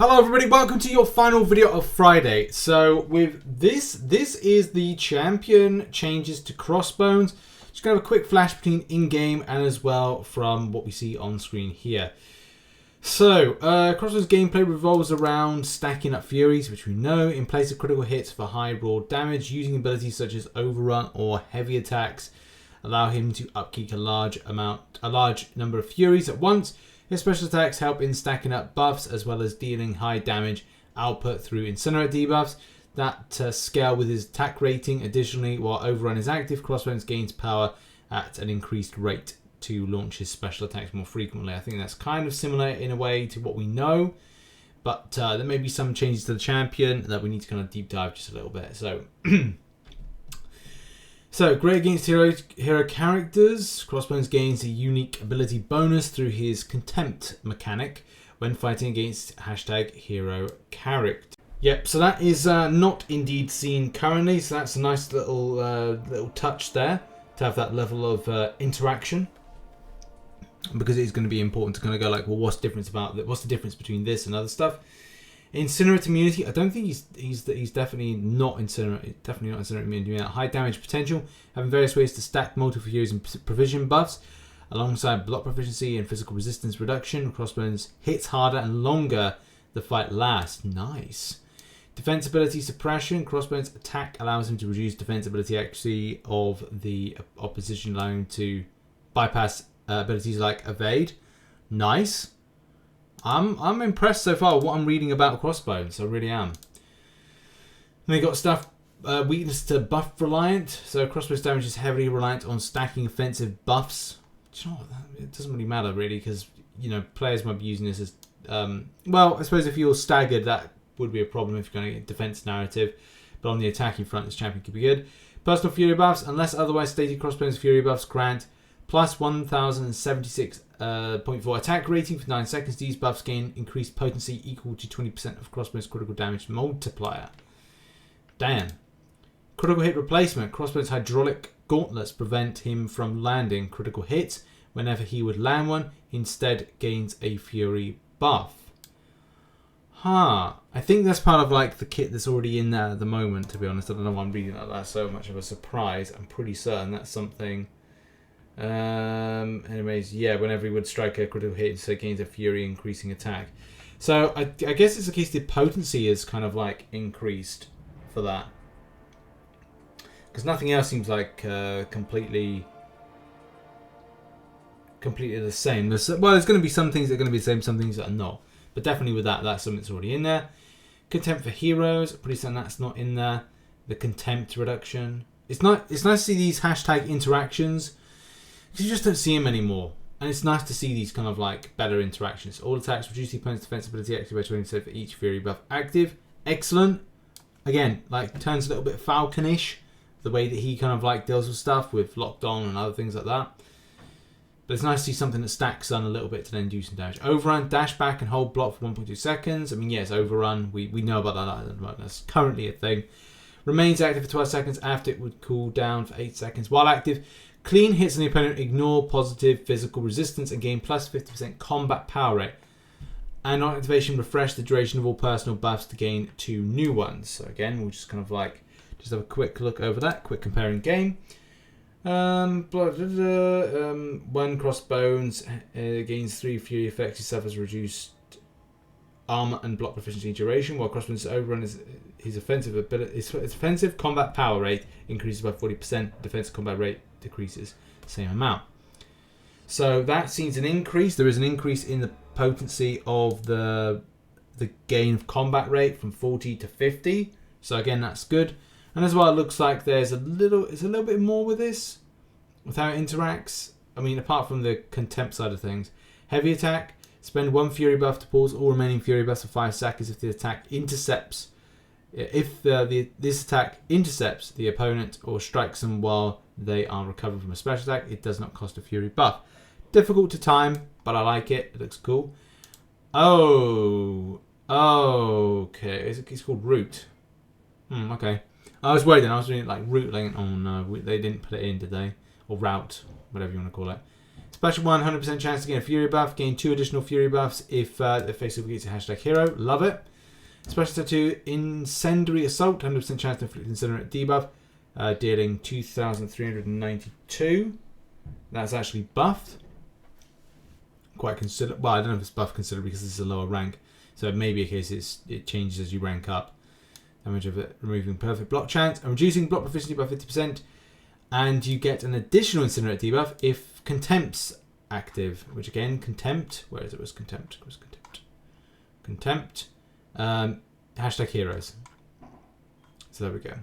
Hello everybody, welcome to your final video of Friday. So with this is the champion changes to Crossbones. Just gonna have a quick flash between in-game and as well from what we see on screen here. So, Crossbones gameplay revolves around stacking up Furies, which we know, in place of critical hits for high raw damage, using abilities such as Overrun or Heavy Attacks allow him to upkeep a large number of Furies at once. His special attacks help in stacking up buffs as well as dealing high damage output through Incinerate debuffs that scale with his attack rating. Additionally, while Overrun is active, Crossbones gains power at an increased rate to launch his special attacks more frequently. I think that's kind of similar in a way to what we know, but there may be some changes to the champion that we need to kind of deep dive just a little bit. So, So, great against hero characters. Crossbones gains a unique ability bonus through his Contempt mechanic when fighting against #hero character. Yep, so that is not indeed seen currently, so that's a nice little touch there to have that level of interaction, because it is going to be important to kind of go like, well, what's the difference between this and other stuff? Incinerate immunity. I don't think he's definitely not Incinerate. Definitely not Incinerate immunity. High damage potential, having various ways to stack multiple Furies and provision buffs, alongside block proficiency and physical resistance reduction. Crossbones hits harder and longer the fight lasts. Nice. Defense ability suppression. Crossbones attack allows him to reduce defense ability accuracy of the opposition, allowing him to bypass abilities like evade. Nice. I'm impressed so far with what I'm reading about Crossbones. I really am. And they got stuff, weakness to buff reliant. So Crossbones damage is heavily reliant on stacking offensive buffs. Do you know what? It doesn't really matter really, because players might be using this as well. I suppose if you're staggered, that would be a problem if you're going to get defense narrative. But on the attacking front, this champion could be good. Personal Fury buffs, unless otherwise stated, Crossbones Fury buffs grant plus 1076.4 attack rating for 9 seconds. These buffs gain increased potency equal to 20% of Crossbones critical damage multiplier. Damn. Critical hit replacement. Crossbones hydraulic gauntlets prevent him from landing critical hits. Whenever he would land one, he instead gains a Fury buff. I think that's part of like the kit that's already in there at the moment, to be honest. I don't know why I'm reading that. That's so much of a surprise. I'm pretty certain that's something. Anyways, yeah, whenever he would strike a critical hit, so gains a Fury increasing attack. So I guess it's a case the potency is kind of like increased for that, because nothing else seems like completely the same. There's going to be some things that are going to be the same, some things that are not, but definitely with that's something that's already in there. Contempt for heroes, pretty certain that's not in there. The contempt reduction. It's nice to see these hashtag interactions, because you just don't see them anymore. And it's nice to see these kind of like better interactions. All attacks reduce the opponent's defense ability active by 20% for each Fury buff active. Excellent. Again, like turns a little bit Falconish, the way that he kind of like deals with stuff with locked on and other things like that. But it's nice to see something that stacks on a little bit to then do some damage. Overrun, dash back and hold block for 1.2 seconds. I mean, yes, overrun. We know about that at the moment. That's currently a thing. Remains active for 12 seconds after it would cool down for 8 seconds. While active, clean hits on the opponent ignore positive physical resistance and gain plus 50% combat power rate. And on activation, refresh the duration of all personal buffs to gain 2 new ones. So again, we'll just kind of like have a quick look over that, quick comparing game. When Crossbones gains 3 Fury effects, he suffers reduced armor and block proficiency duration, while Crossbones Overrun is his offensive ability. His offensive combat power rate increases by 40%. Defensive combat rate decreases the same amount. So that seems an increase. There is an increase in the potency of the gain of combat rate from 40 to 50. So again, that's good. And as well, it looks like there's a little bit more with this, with how it interacts. I mean, apart from the contempt side of things. Heavy attack. Spend 1 Fury buff to pause all remaining Fury buffs for 5 seconds if the attack intercepts. If this attack intercepts the opponent or strikes them while they are recovering from a special attack, it does not cost a Fury buff. Difficult to time, but I like it. It looks cool. Oh, okay. It's called Root. Okay. I was worried then. I was doing it like Root. Like, oh no, they didn't put it in, did they? Or Route, whatever you want to call it. Special 1, 100% chance to gain a Fury buff. Gain 2 additional Fury buffs if the face gets a hashtag hero. Love it. Special set 2, Incendiary Assault. 100% chance to inflict incinerate debuff. Dealing 2,392. That's actually buffed. Quite considerable. Well, I don't know if it's buffed considerably because this is a lower rank. So it may be a case it changes as you rank up. Damage of it, removing perfect block chance and reducing block proficiency by 50%. And you get an additional incinerate debuff if Contempt's active. Which again, Contempt. Where is it? Was Contempt? Where's Contempt? Contempt. Hashtag heroes. So there we go.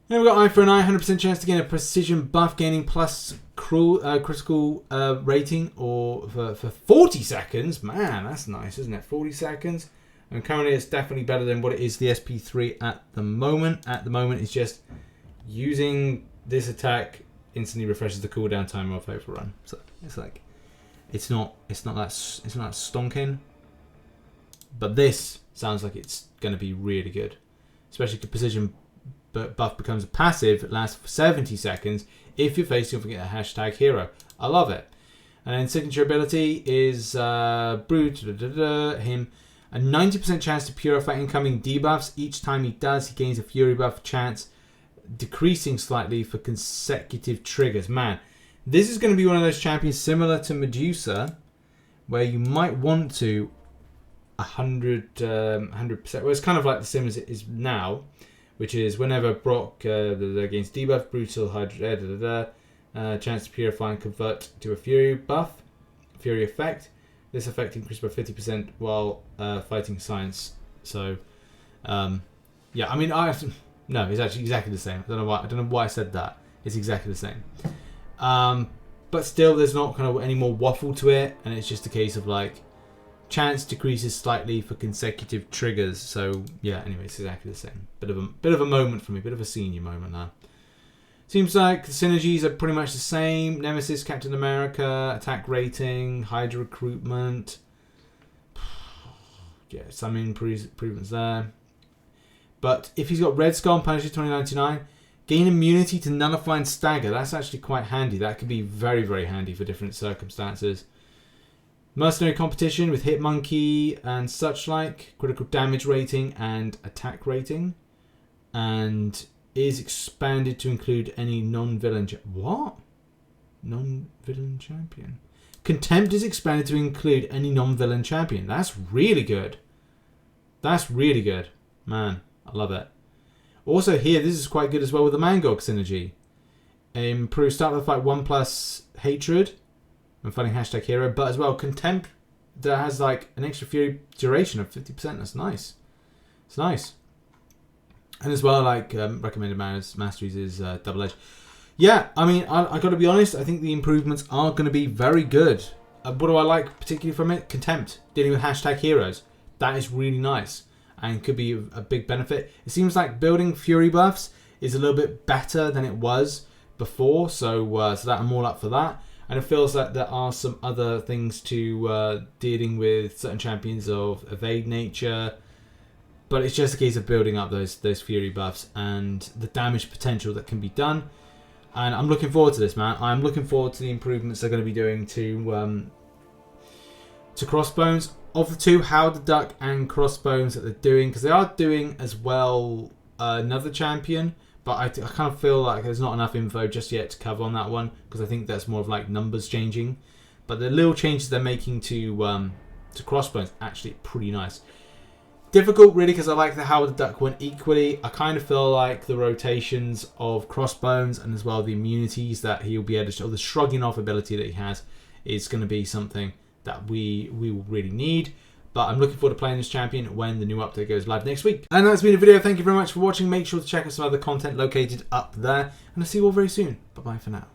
Then we've got Eye for an Eye, 100% chance to gain a precision buff, gaining plus critical rating or for 40 seconds. Man, that's nice, isn't it? 40 seconds. And currently it's definitely better than what it is the SP3 at the moment. At the moment it's just using this attack instantly refreshes the cooldown timer of overrun. So it's like it's not that stonking. But this sounds like it's going to be really good. Especially if precision buff becomes a passive, it lasts for 70 seconds. If you're facing, don't forget a hashtag hero. I love it. And then signature ability is Brute, him. A 90% chance to purify incoming debuffs. Each time he does, he gains a Fury buff chance, decreasing slightly for consecutive triggers. Man, this is going to be one of those champions similar to Medusa, where you might want to 100%. Well, it's kind of like the same as it is now, which is whenever Brock gains debuff, brutal Hydra, chance to purify and convert to a Fury buff, Fury effect. This effect increased by 50% while fighting science. So, yeah, I mean, no, it's actually exactly the same. I don't know why I said that. It's exactly the same. But still, there's not kind of any more waffle to it, and it's just a case of like chance decreases slightly for consecutive triggers. So yeah, anyway, it's exactly the same. Bit of a moment for me, bit of a senior moment now. Seems like the synergies are pretty much the same. Nemesis, Captain America, attack rating, Hydra recruitment. Yeah, some improvements there. But if he's got Red Skull and Punisher 2099, gain immunity to nullify and stagger. That's actually quite handy. That could be very, very handy for different circumstances. Mercenary competition with Hitmonkey and such like. Critical damage rating and attack rating. And is expanded to include any non-villain... What? Non-villain champion. Contempt is expanded to include any non-villain champion. That's really good. That's really good. Man, I love it. Also here, this is quite good as well with the MCOC synergy. Improve start of the fight 1+ hatred when fighting hashtag hero, but as well Contempt that has like an extra fury duration of 50%. That's nice. It's nice. And as well, like recommended Masteries is double edge. Yeah, I mean, I got to be honest. I think the improvements are going to be very good. What do I like particularly from it? Contempt, dealing with hashtag heroes. That is really nice and could be a big benefit. It seems like building Fury buffs is a little bit better than it was before, so that I'm all up for that. And it feels like there are some other things to dealing with certain champions of evade nature. But it's just a case of building up those Fury buffs and the damage potential that can be done. And I'm looking forward to this, man. I'm looking forward to the improvements they're going to be doing to Crossbones. Of the two, Howard the Duck and Crossbones that they're doing, because they are doing as well another champion. But I kind of feel like there's not enough info just yet to cover on that one, because I think that's more of like numbers changing. But the little changes they're making to Crossbones actually pretty nice. Difficult really because I like the Howard the Duck one equally. I kind of feel like the rotations of Crossbones and as well the immunities that he'll be able to show, the shrugging off ability that he has is going to be something that we will really need. But I'm looking forward to playing this champion when the new update goes live next week. And that's been a video. Thank you very much for watching. Make sure to check out some other content located up there. And I'll see you all very soon. Bye bye for now.